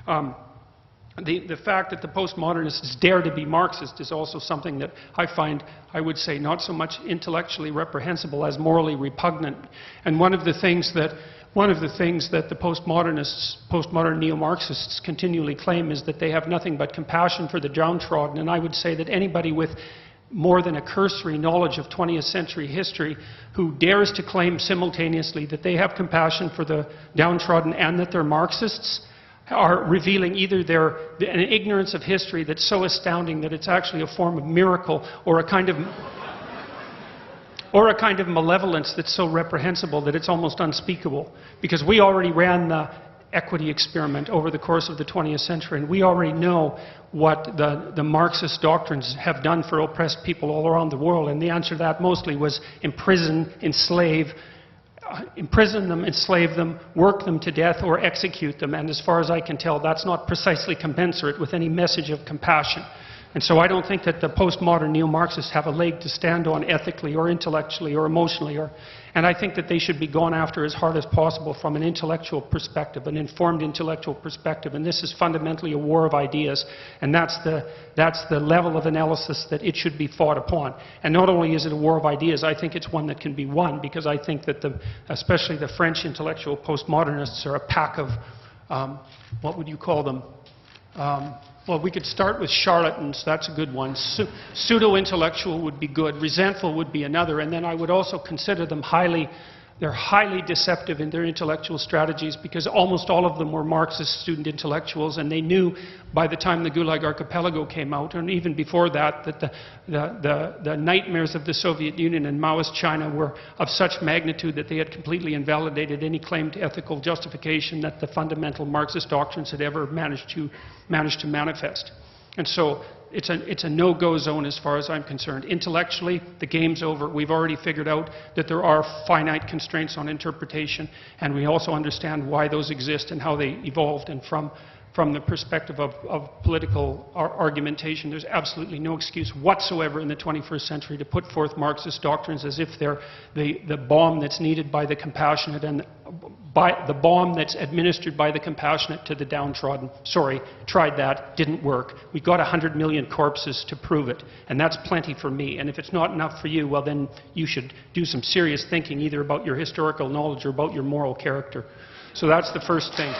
The fact that the postmodernists dare to be Marxist is also something that I find, I would say, not so much intellectually reprehensible as morally repugnant. And one of the things that the postmodern neo-Marxists continually claim is that they have nothing but compassion for the downtrodden. And I would say that anybody with more than a cursory knowledge of 20th century history who dares to claim simultaneously that they have compassion for the downtrodden and that they're Marxists are revealing either an ignorance of history that's so astounding that it's actually a form of miracle, or a kind of malevolence that's so reprehensible that it's almost unspeakable. Because we already ran the equity experiment over the course of the 20th century, and we already know what the Marxist doctrines have done for oppressed people all around the world, and the answer to that mostly was imprison them, enslave them, work them to death, or execute them. And as far as I can tell, that's not precisely commensurate with any message of compassion. And so I don't think that the postmodern neo-Marxists have a leg to stand on ethically or intellectually or emotionally. And I think that they should be gone after as hard as possible from an intellectual perspective, an informed intellectual perspective. And this is fundamentally a war of ideas. And that's the level of analysis that it should be fought upon. And not only is it a war of ideas, I think it's one that can be won, because I think that especially the French intellectual postmodernists are a pack of, what would you call them? Well, we could start with charlatans. That's a good one. Pseudo-intellectual would be good. Resentful would be another. And then I would also consider them they're highly deceptive in their intellectual strategies, because almost all of them were Marxist student intellectuals, and they knew by the time the Gulag Archipelago came out, and even before that, that the nightmares of the Soviet Union and Maoist China were of such magnitude that they had completely invalidated any claim to ethical justification that the fundamental Marxist doctrines had ever managed to manifest. And so it's a no-go zone as far as I'm concerned. Intellectually, the game's over. We've already figured out that there are finite constraints on interpretation, and we also understand why those exist and how they evolved. And from the perspective of political argumentation, there's absolutely no excuse whatsoever in the 21st century to put forth Marxist doctrines as if they're the bomb that's needed by the compassionate and the bomb that's administered by the compassionate to the downtrodden. Sorry, tried that, didn't work. We got 100 million corpses to prove it, and that's plenty for me. And if it's not enough for you, well then you should do some serious thinking either about your historical knowledge or about your moral character. So that's the first thing.